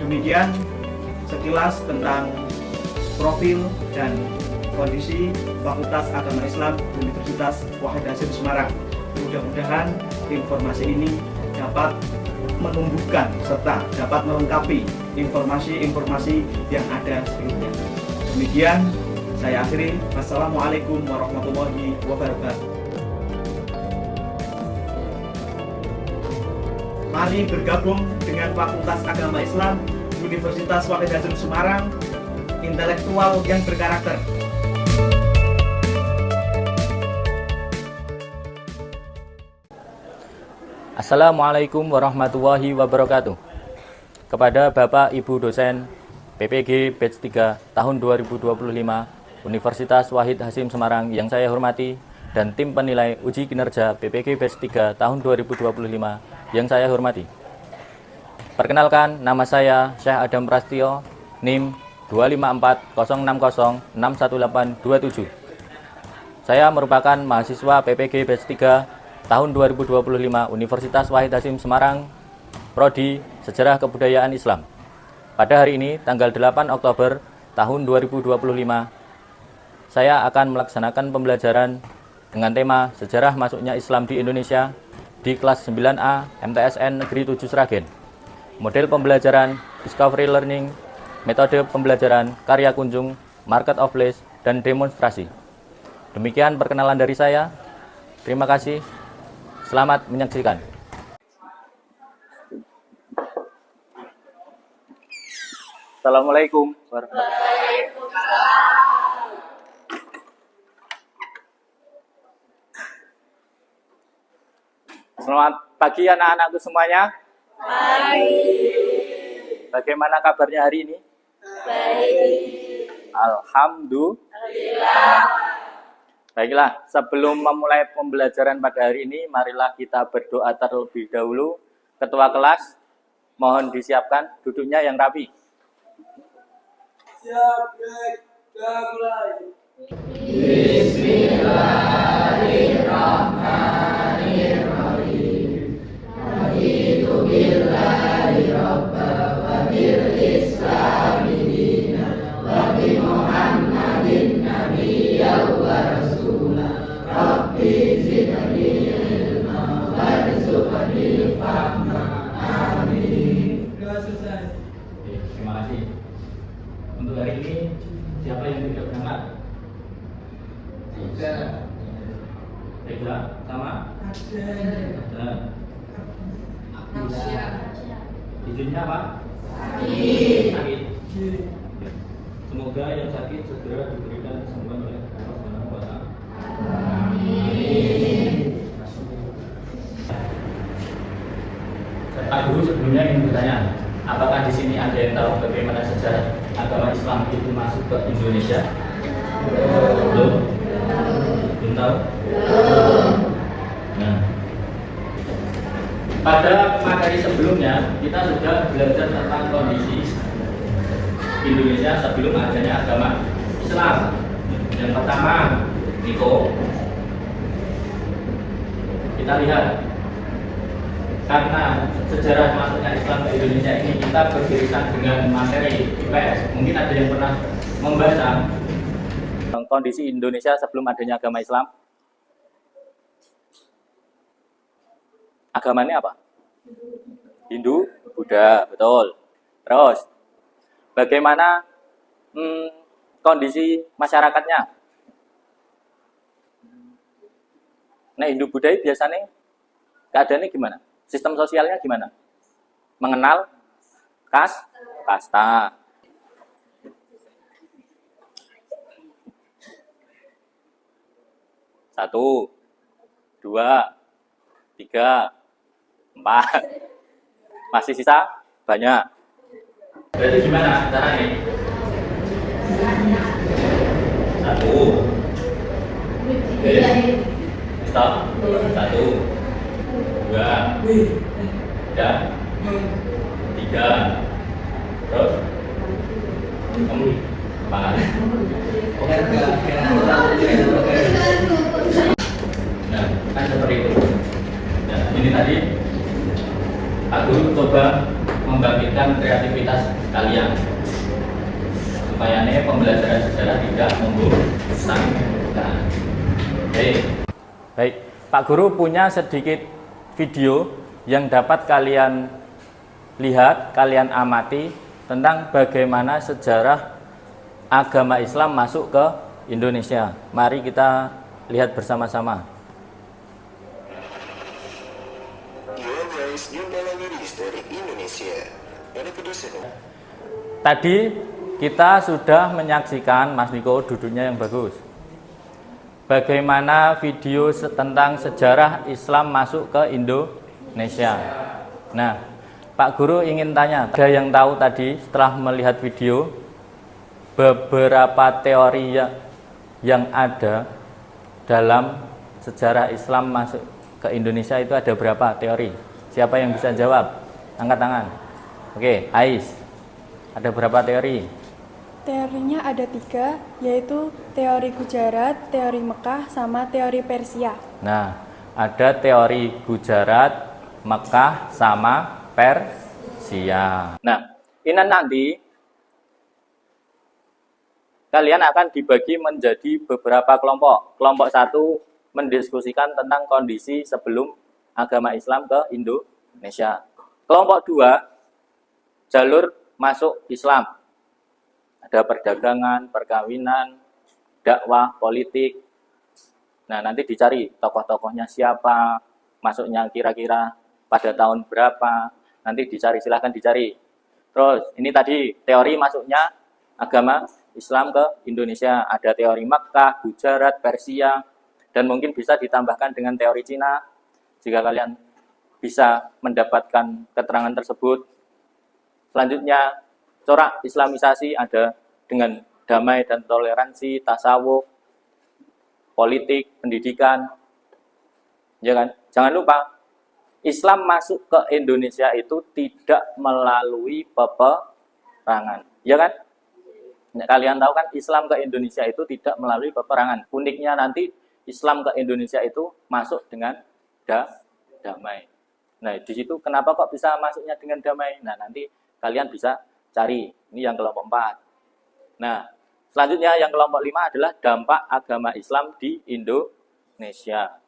Demikian sekilas tentang profil dan kondisi Fakultas Agama Islam Universitas Wahid Hasim Semarang. Mudah-mudahan informasi ini dapat menumbuhkan serta dapat melengkapi informasi-informasi yang ada sebelumnya. Demikian saya akhiri. Wassalamualaikum warahmatullahi wabarakatuh. Mari bergabung dengan Fakultas Agama Islam Universitas Wahid Hasim Semarang, intelektual yang berkarakter. Assalamualaikum warahmatullahi wabarakatuh. Kepada Bapak Ibu dosen PPG Batch 3 tahun 2025 Universitas Wahid Hasim Semarang yang saya hormati, dan tim penilai uji kinerja PPG Batch 3 tahun 2025 yang saya hormati. Perkenalkan, nama saya Syekh Adam Prastio, NIM 25406061827. Saya merupakan mahasiswa PPG Batch 3 tahun 2025 Universitas Wahid Hasim Semarang, Prodi Sejarah Kebudayaan Islam. Pada hari ini, tanggal 8 Oktober tahun 2025, saya akan melaksanakan pembelajaran dengan tema Sejarah Masuknya Islam di Indonesia di kelas 9A MTSN Negeri 7 Sragen. Model pembelajaran Discovery Learning, metode pembelajaran Karya Kunjung, Market of Place, dan demonstrasi. Demikian perkenalan dari saya. Terima kasih. Selamat menyaksikan. Assalamualaikum warahmatullahi wabarakatuh. Selamat pagi anak-anakku semuanya. Baik. Bagaimana kabarnya hari ini? Baik. Alhamdulillah. Baiklah, sebelum memulai pembelajaran pada hari ini, marilah kita berdoa terlebih dahulu. Ketua kelas, mohon disiapkan duduknya yang rapi. Siap, kita mulai. Bismillahirrahmanirrahim. Raditu billahi rabba wa bil islami dina wa bi Muhammadin nabiyyan wa Rabbi zidni ilma warzuqni fahma. Amin. Terima kasih. Untuk hari ini siapa yang tidak berangkat? Tidak. Sama? Ada. Izinnya apa? Sakit. Semoga yang sakit segera diberikan kesembuhan oleh Allah Subhanahu wa Ta'ala. Pak Guru, sebelumnya ingin bertanya, apakah di sini ada yang tahu bagaimana sejarah agama Islam itu masuk ke Indonesia? Belum? Belum tahu? Nah, pada materi sebelumnya kita sudah belajar tentang kondisi Indonesia sebelum adanya agama Islam. Yang pertama, Niko, kita lihat, karena sejarah masuknya Islam ke Indonesia ini kita beririsan dengan materi IPS. Mungkin ada yang pernah membaca kondisi Indonesia sebelum adanya agama Islam. Agamanya apa? Hindu, Buddha, betul. Terus, bagaimana kondisi masyarakatnya? Nah, Hindu Buddha biasanya keadaannya gimana? Sistem sosialnya gimana? Mengenal kasta. Satu, dua, tiga, empat. Masih sisa banyak. Berarti gimana caranya? Satu. Stop. Satu, dua, tiga, terus empat. Nah, kan seperti itu. Nah, ini tadi aku coba membangkitkan kreativitas kalian supaya pembelajaran sejarah tidak membosankan. Baik, Pak Guru punya sedikit video yang dapat kalian lihat, kalian amati tentang bagaimana sejarah agama Islam masuk ke Indonesia. Mari kita lihat bersama-sama. Tadi kita sudah menyaksikan, Mas Niko duduknya yang bagus, bagaimana video tentang sejarah Islam masuk ke Indonesia. Nah, Pak Guru ingin tanya, ada yang tahu tadi setelah melihat video beberapa teori yang ada dalam sejarah Islam masuk ke Indonesia itu ada berapa teori? Siapa yang bisa jawab? Angkat tangan. Oke, Ais. Ada berapa teori? Teorinya ada 3, yaitu teori Gujarat, teori Mekah, sama teori Persia. Nah, ada teori Gujarat, Mekah, sama Persia. Nah, ini nanti kalian akan dibagi menjadi beberapa kelompok. Kelompok 1 mendiskusikan tentang kondisi sebelum agama Islam ke Indonesia. Kelompok 2, jalur masuk Islam. Ada perdagangan, perkawinan, dakwah, politik. Nah, nanti dicari tokoh-tokohnya siapa, masuknya kira-kira pada tahun berapa. Nanti dicari, silahkan dicari. Terus, ini tadi teori masuknya agama Islam ke Indonesia. Ada teori Makkah, Gujarat, Persia, dan mungkin bisa ditambahkan dengan teori Cina. Jika kalian bisa mendapatkan keterangan tersebut. Selanjutnya, corak Islamisasi ada dengan damai dan toleransi, tasawuf, politik, pendidikan. Ya kan? Jangan lupa, Islam masuk ke Indonesia itu tidak melalui peperangan. Ya kan? Nah, kalian tahu kan Islam ke Indonesia itu tidak melalui peperangan. Uniknya nanti Islam ke Indonesia itu masuk dengan damai. Nah, di situ kenapa kok bisa masuknya dengan damai? Nah, nanti kalian bisa cari. Ini yang kelompok 4. Nah, selanjutnya yang kelompok 5 adalah dampak agama Islam di Indonesia.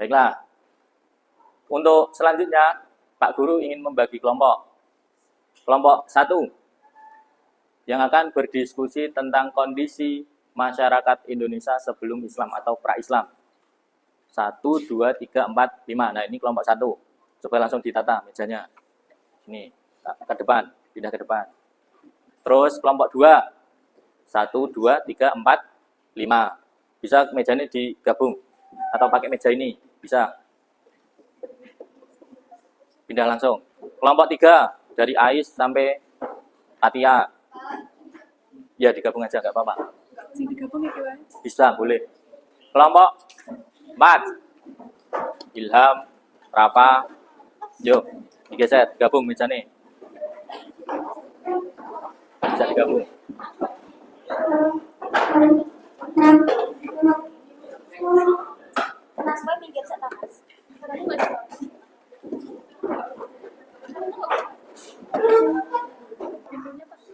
Baiklah. Untuk selanjutnya, Pak Guru ingin membagi kelompok. Kelompok 1 yang akan berdiskusi tentang kondisi masyarakat Indonesia sebelum Islam atau pra-Islam. 1, 2, 3, 4, 5. Nah, ini kelompok 1. Coba langsung ditata mejanya. Ini, ke depan, pindah ke depan. Terus kelompok 2. 1, 2, 3, 4, 5. Bisa mejanya digabung. Atau pakai meja ini. Bisa. Pindah langsung. Kelompok 3. Dari Ais sampai Atia. Ya, digabung aja, nggak apa-apa. Digabung ya, Kiwan? Bisa, boleh. Kelompok 4. Ilham, Rafa, yuk, digeser, gabung mejanya. Bisa digabung.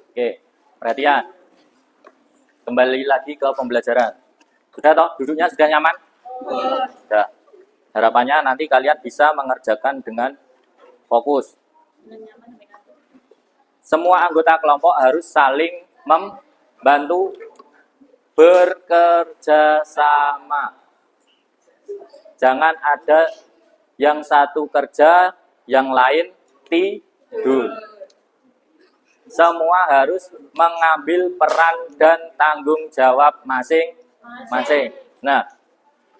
Oke, perhatian. Kembali lagi ke pembelajaran. Sudah toh? Duduknya sudah nyaman? Sudah. Harapannya nanti kalian bisa mengerjakan dengan fokus. Semua anggota kelompok harus saling membantu, bekerja sama. Jangan ada yang satu kerja, yang lain tidur. Semua harus mengambil peran dan tanggung jawab masing-masing. Nah,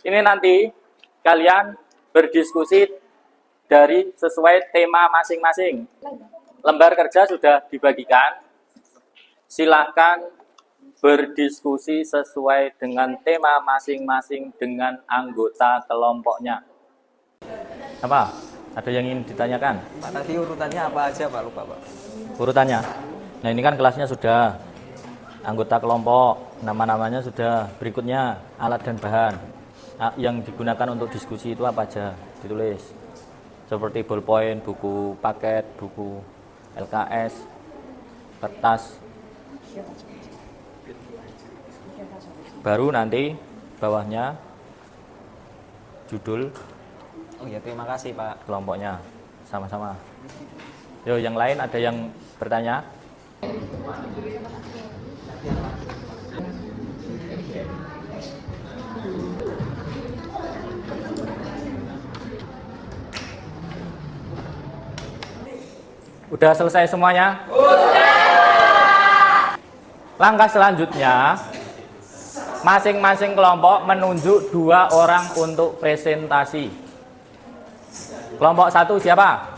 ini nanti kalian berdiskusi dari sesuai tema masing-masing. Lembar kerja sudah dibagikan. Silakan berdiskusi sesuai dengan tema masing-masing dengan anggota kelompoknya. Apa? Ada yang ingin ditanyakan? Pak, tadi urutannya apa aja Pak? Lupa Pak. Urutannya? Nah, ini kan kelasnya sudah. Anggota kelompok, nama-namanya sudah. Berikutnya, alat dan bahan yang digunakan untuk diskusi itu apa aja? Ditulis. seperti ballpoint, buku paket, buku LKS, kertas. Baru nanti bawahnya judul Oh ya, terima kasih Pak. kelompoknya sama-sama. Yo, yang lain ada yang bertanya? Udah selesai semuanya? Langkah selanjutnya, masing-masing kelompok menunjuk 2 orang untuk presentasi. Kelompok 1 siapa?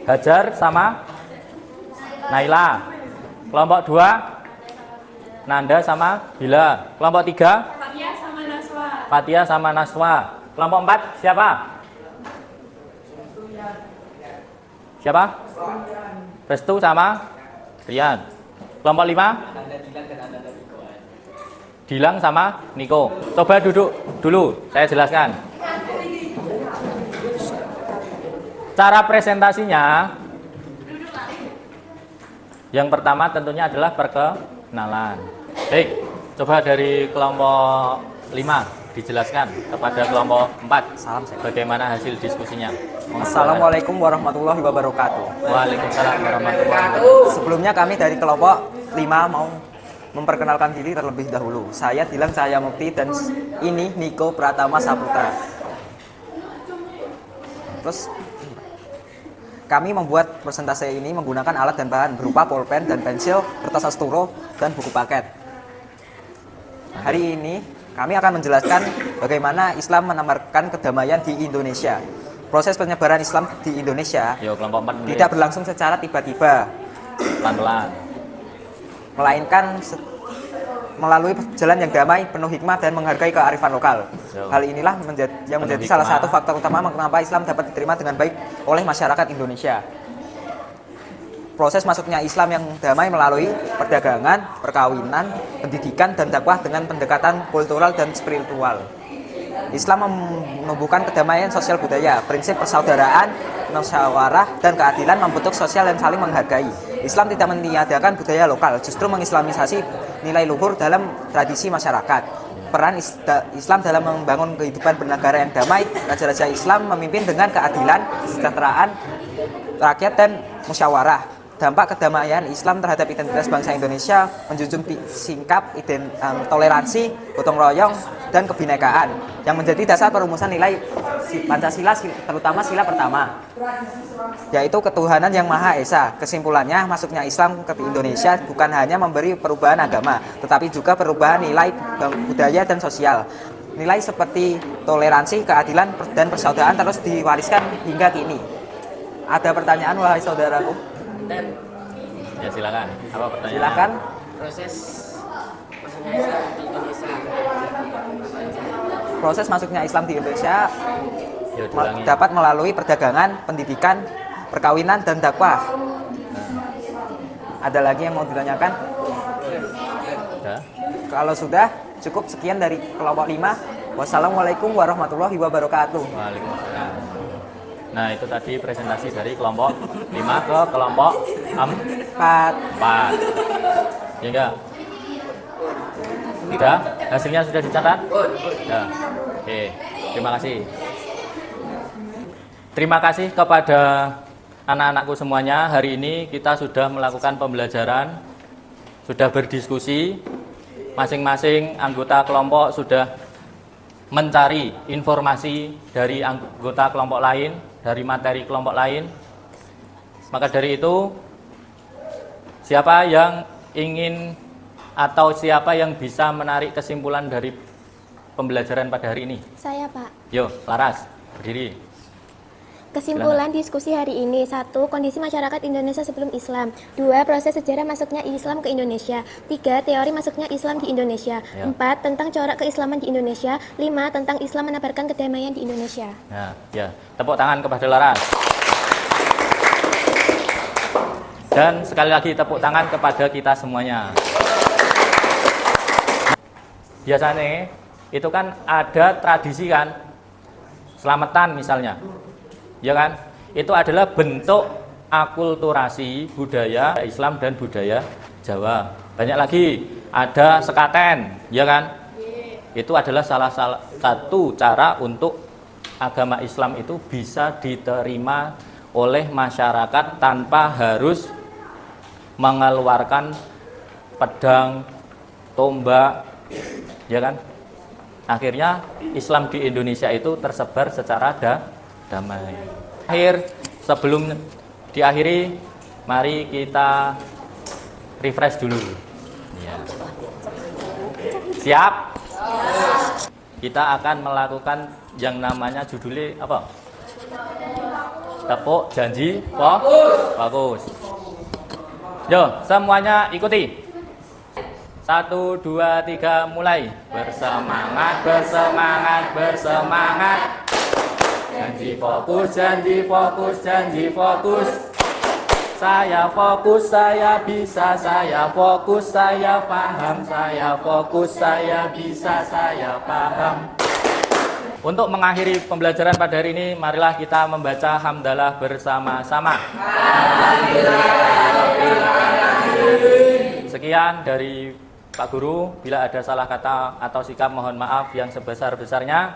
Hajar sama Naila. Kelompok 2 Nanda sama Bila. Kelompok 3 Fatia sama Naswa. Fatia sama Naswa. Kelompok 4 siapa? Siapa? Restu sama Rian. Kelompok 5 Dilang sama Niko. Coba duduk dulu, saya jelaskan. Cara presentasinya, yang pertama tentunya adalah perkenalan. Baik, coba dari kelompok 5 dijelaskan kepada kelompok 4 Salam saya. bagaimana hasil diskusinya. Assalamualaikum warahmatullahi wabarakatuh. Waalaikumsalam warahmatullahi wabarakatuh. Sebelumnya kami dari kelompok 5 mau memperkenalkan diri terlebih dahulu. Saya Dilang Cahaya Mukti dan ini Niko Pratama Saputra. Terus kami membuat presentasi ini menggunakan alat dan bahan berupa pulpen dan pensil, kertas asturo, dan buku paket. Hari ini kami akan menjelaskan bagaimana Islam menawarkan kedamaian di Indonesia. Proses penyebaran Islam di Indonesia Yo, kelompok 4 tidak berlangsung secara tiba-tiba, pelan-pelan. melainkan melalui jalan yang damai, penuh hikmah, dan menghargai kearifan lokal. Yo. Hal inilah yang menjadi salah satu faktor utama mengapa Islam dapat diterima dengan baik oleh masyarakat Indonesia. Proses masuknya Islam yang damai melalui perdagangan, perkawinan, pendidikan, dan dakwah dengan pendekatan kultural dan spiritual. Islam menumbuhkan kedamaian sosial budaya, prinsip persaudaraan, musyawarah, dan keadilan membentuk sosial yang saling menghargai. Islam tidak meniadakan budaya lokal, justru mengislamisasi nilai luhur dalam tradisi masyarakat. Peran Islam dalam membangun kehidupan bernegara yang damai, raja-raja Islam memimpin dengan keadilan, kesejahteraan rakyat, dan musyawarah. Dampak kedamaian Islam terhadap identitas bangsa Indonesia menjunjung sikap toleransi, gotong royong, dan kebinekaan yang menjadi dasar perumusan nilai Pancasila, terutama sila pertama, yaitu ketuhanan yang Maha Esa. Kesimpulannya, masuknya Islam ke Indonesia bukan hanya memberi perubahan agama, tetapi juga perubahan nilai budaya dan sosial. Nilai seperti toleransi, keadilan, dan persaudaraan terus diwariskan hingga kini. Ada pertanyaan, wahai saudaraku? Ya, silakan. Apa pertanyaannya? Silakan. Proses masuknya Islam di Indonesia Yo, diulangi. dapat melalui perdagangan, pendidikan, perkawinan, dan dakwah. Ada lagi yang mau ditanyakan? Udah. Kalau sudah, cukup sekian dari kelompok 5. Wassalamualaikum warahmatullahi wabarakatuh. Waalaikumsalam. Nah, itu tadi presentasi dari kelompok 5 ke kelompok 4. 4. Ya enggak? Sudah? Hasilnya sudah dicatat? Ya. Oke, terima kasih. Terima kasih kepada anak-anakku semuanya. Hari ini kita sudah melakukan pembelajaran, sudah berdiskusi. Masing-masing anggota kelompok sudah mencari informasi dari anggota kelompok lain, dari materi kelompok lain. Maka dari itu, siapa yang ingin atau siapa yang bisa menarik kesimpulan dari pembelajaran pada hari ini? Saya, Pak. Yo, Laras, berdiri. Kesimpulan diskusi hari ini: 1. Kondisi masyarakat Indonesia sebelum Islam. 2. Proses sejarah masuknya Islam ke Indonesia. 3. Teori masuknya Islam di Indonesia. Ya. 4. Tentang corak keislaman di Indonesia. 5. Tentang Islam menebarkan kedamaian di Indonesia. Nah, ya, tepuk tangan kepada Laras. Dan sekali lagi tepuk tangan kepada kita semuanya. Biasanya itu kan ada tradisi kan, selamatan misalnya. ya kan? Itu adalah bentuk akulturasi budaya Islam dan budaya Jawa. Banyak lagi, ada sekaten, ya kan? Itu adalah salah satu cara untuk agama Islam itu bisa diterima oleh masyarakat tanpa harus mengeluarkan pedang, tombak, ya kan? Akhirnya Islam di Indonesia itu tersebar secara damai. Sebelum diakhiri, mari kita refresh dulu. Ya. Siap? Kita akan melakukan yang namanya judulnya apa? Tepuk janji fokus. Yo, semuanya ikuti. 1, 2, 3, mulai. Bersemangat, bersemangat, bersemangat. Janji fokus, janji fokus, janji fokus. Saya fokus, saya bisa, saya fokus, saya paham, saya fokus, saya bisa, saya paham. Untuk mengakhiri pembelajaran pada hari ini, marilah kita membaca hamdalah bersama-sama. Sekian dari Pak Guru, bila ada salah kata atau sikap mohon maaf yang sebesar-besarnya.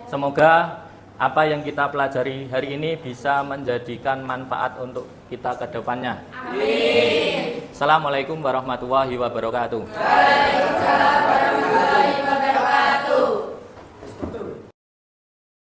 Semoga apa yang kita pelajari hari ini bisa menjadikan manfaat untuk kita ke depannya. Amin. Assalamualaikum warahmatullahi wabarakatuh. Waalaikumsalam warahmatullahi wabarakatuh.